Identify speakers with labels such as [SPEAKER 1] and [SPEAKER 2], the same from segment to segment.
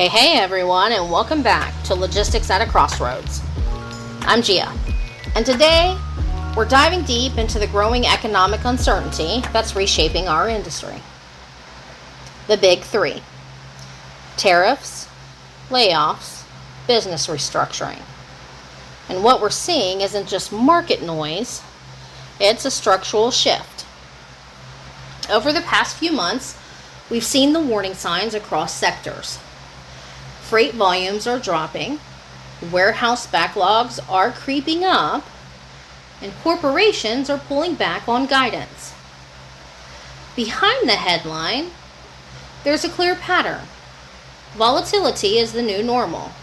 [SPEAKER 1] Hey everyone, and welcome back to Logistics at a Crossroads. I'm Gia, and today we're diving deep into the growing economic uncertainty that's reshaping our industry. The big three: tariffs, layoffs, business restructuring. And what we're seeing isn't just market noise, it's a structural shift. Over the past few months, we've seen the warning signs across sectors. Freight volumes are dropping, warehouse backlogs are creeping up, and corporations are pulling back on guidance. Behind the headline, there's a clear pattern. Volatility is the new normal.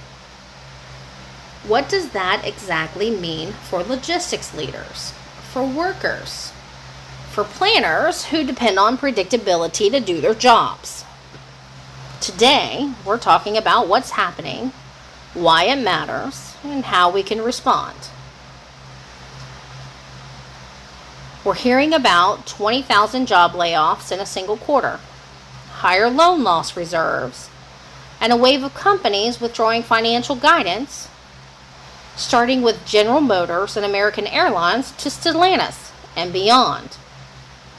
[SPEAKER 1] What does that exactly mean for logistics leaders, for workers, for planners who depend on predictability to do their jobs? Today, we're talking about what's happening, why it matters, and how we can respond. We're hearing about 20,000 job layoffs in a single quarter, higher loan loss reserves, and a wave of companies withdrawing financial guidance, starting with General Motors and American Airlines to Stellantis and beyond.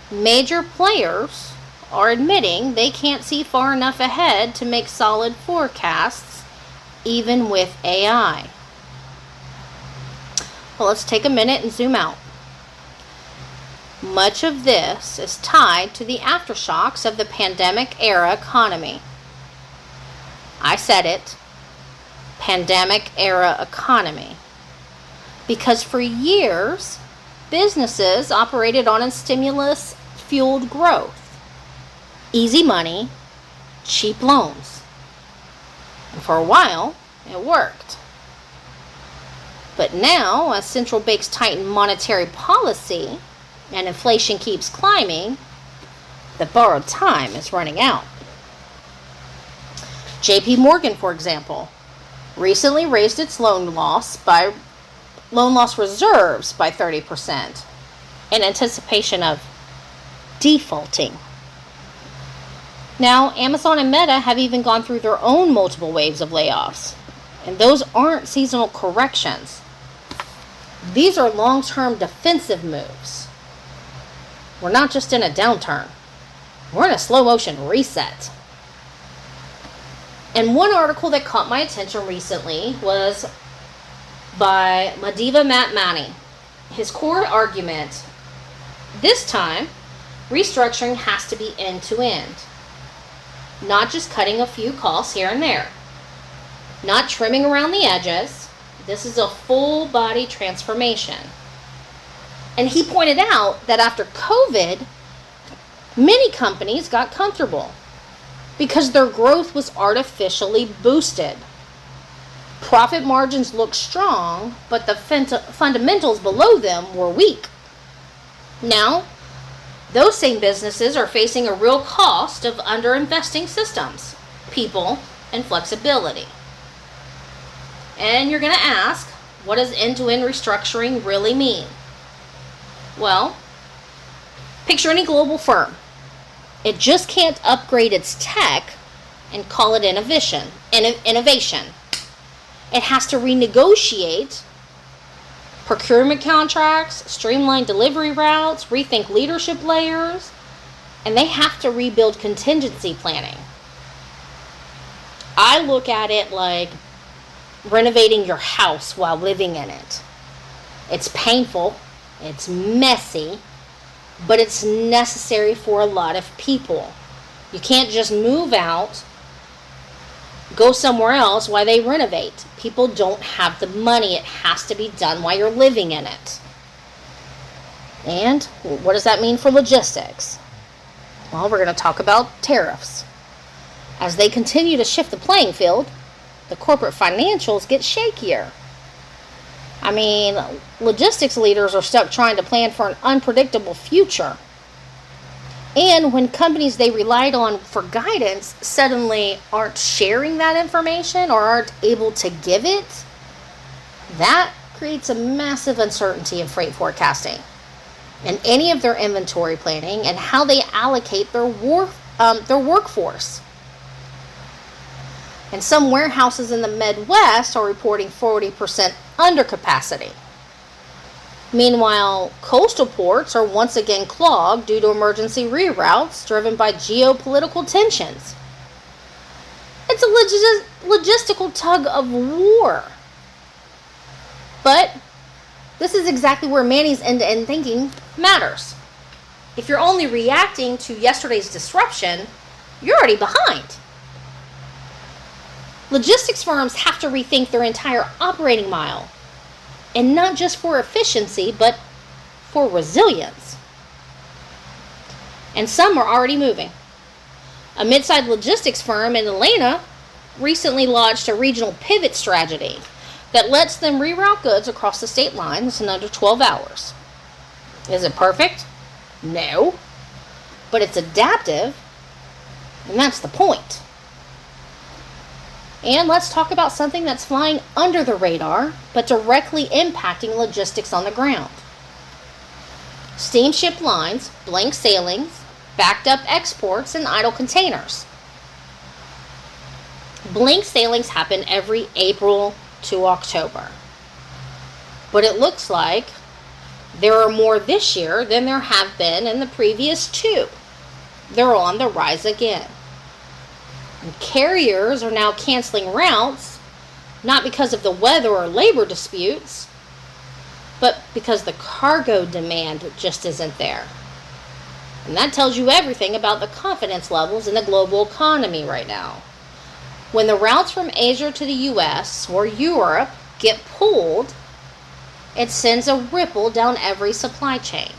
[SPEAKER 1] Major players are admitting they can't see far enough ahead to make solid forecasts, even with AI. Well, let's take a minute and zoom out. Much of this is tied to the aftershocks of the pandemic-era economy. I said it, pandemic-era economy, because for years, businesses operated on a stimulus-fueled growth. Easy money, cheap loans. And for a while, it worked. But now, as central banks tighten monetary policy and inflation keeps climbing, the borrowed time is running out. JP Morgan, for example, recently raised its loan loss reserves by 30% in anticipation of defaulting. Now, Amazon and Meta have even gone through their own multiple waves of layoffs. And those aren't seasonal corrections. These are long-term defensive moves. We're not just in a downturn. We're in a slow-motion reset. And one article that caught my attention recently was by Madiva Matmani. His core argument, this time, restructuring has to be end-to-end. Not just cutting a few costs here and there. Not trimming around the edges. This is a full body transformation. And he pointed out that after COVID, many companies got comfortable because their growth was artificially boosted. Profit margins looked strong, but the fundamentals below them were weak. Now, those same businesses are facing a real cost of underinvesting systems, people, and flexibility. And you're going to ask, what does end-to-end restructuring really mean? Well, picture any global firm. It just can't upgrade its tech and call it innovation. It has to renegotiate procurement contracts, streamline delivery routes, rethink leadership layers, and they have to rebuild contingency planning. I look at it like renovating your house while living in it. It's painful, it's messy, but it's necessary for a lot of people. You can't just move out, go somewhere else while they renovate. People don't have the money. It has to be done while you're living in it. And what does that mean for logistics? Well, we're going to talk about tariffs. As they continue to shift the playing field, the corporate financials get shakier. I mean, logistics leaders are stuck trying to plan for an unpredictable future. And when companies they relied on for guidance suddenly aren't sharing that information or aren't able to give it, that creates a massive uncertainty in freight forecasting and any of their inventory planning and how they allocate their workforce. And some warehouses in the Midwest are reporting 40% under capacity. Meanwhile, coastal ports are once again clogged due to emergency reroutes driven by geopolitical tensions. It's a logistical tug of war. But this is exactly where Manny's end-to-end thinking matters. If you're only reacting to yesterday's disruption, you're already behind. Logistics firms have to rethink their entire operating model, and not just for efficiency, but for resilience. And some are already moving. A mid-sized logistics firm in Atlanta recently launched a regional pivot strategy that lets them reroute goods across the state lines in under 12 hours. Is it perfect? No. But it's adaptive, and that's the point. And let's talk about something that's flying under the radar, but directly impacting logistics on the ground. Steamship lines, blank sailings, backed up exports, and idle containers. Blank sailings happen every April to October. But it looks like there are more this year than there have been in the previous 2. They're on the rise again. And carriers are now canceling routes, not because of the weather or labor disputes, but because the cargo demand just isn't there. And that tells you everything about the confidence levels in the global economy right now. When the routes from Asia to the US or Europe get pulled, it sends a ripple down every supply chain.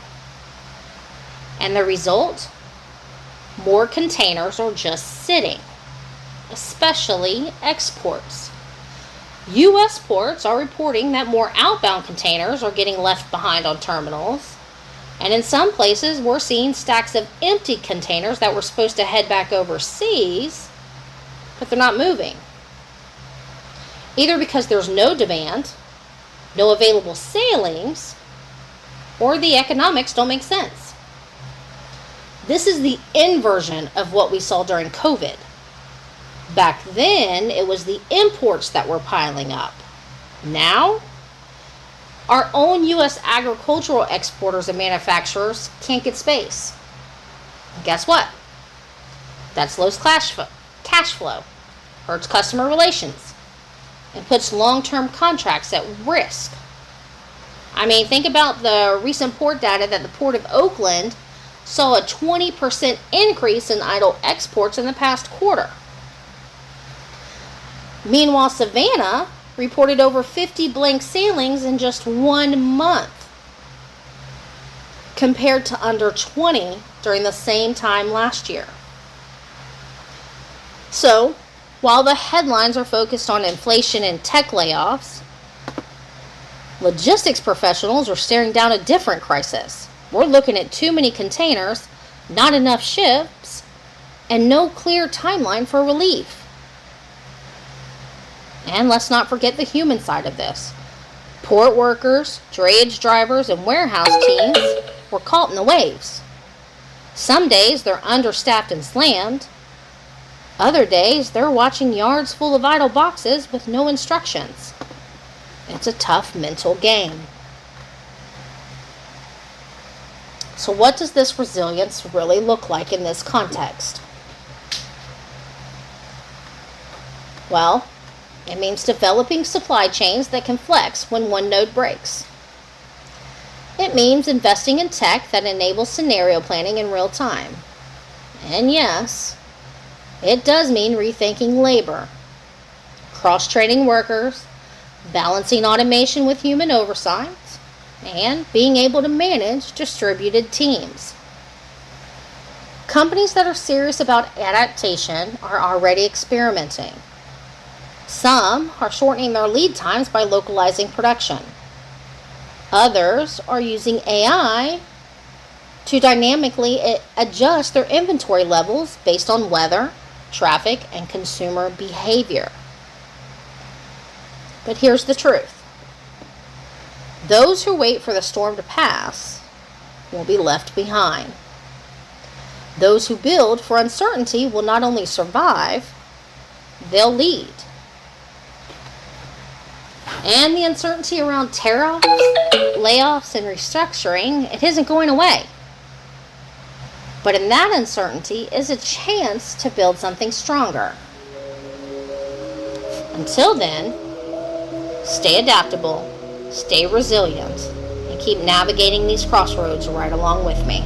[SPEAKER 1] And the result? More containers are just sitting, especially exports. U.S. ports are reporting that more outbound containers are getting left behind on terminals, and in some places we're seeing stacks of empty containers that were supposed to head back overseas, but they're not moving. Either because there's no demand, no available sailings, or the economics don't make sense. This is the inversion of what we saw during COVID. Back then, it was the imports that were piling up. Now, our own U.S. agricultural exporters and manufacturers can't get space. And guess what? That slows cash flow, hurts customer relations, and puts long-term contracts at risk. I mean, think about the recent port data that the Port of Oakland saw a 20% increase in idle exports in the past quarter. Meanwhile, Savannah reported over 50 blank sailings in just 1 month, compared to under 20 during the same time last year. So, while the headlines are focused on inflation and tech layoffs, logistics professionals are staring down a different crisis. We're looking at too many containers, not enough ships, and no clear timeline for relief. And let's not forget the human side of this. Port workers, drayage drivers, and warehouse teams were caught in the waves. Some days they're understaffed and slammed. Other days they're watching yards full of idle boxes with no instructions. It's a tough mental game. So what does this resilience really look like in this context? Well, it means developing supply chains that can flex when one node breaks. It means investing in tech that enables scenario planning in real time. And yes, it does mean rethinking labor, cross-training workers, balancing automation with human oversight, and being able to manage distributed teams. Companies that are serious about adaptation are already experimenting. Some are shortening their lead times by localizing production. Others are using AI to dynamically adjust their inventory levels based on weather, traffic, and consumer behavior. But here's the truth. Those who wait for the storm to pass will be left behind. Those who build for uncertainty will not only survive, they'll lead. And the uncertainty around tariffs, layoffs, and restructuring, it isn't going away. But in that uncertainty is a chance to build something stronger. Until then, stay adaptable, stay resilient, and keep navigating these crossroads right along with me.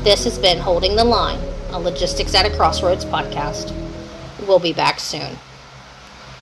[SPEAKER 1] This has been Holding the Line, a Logistics at a Crossroads podcast. We'll be back soon.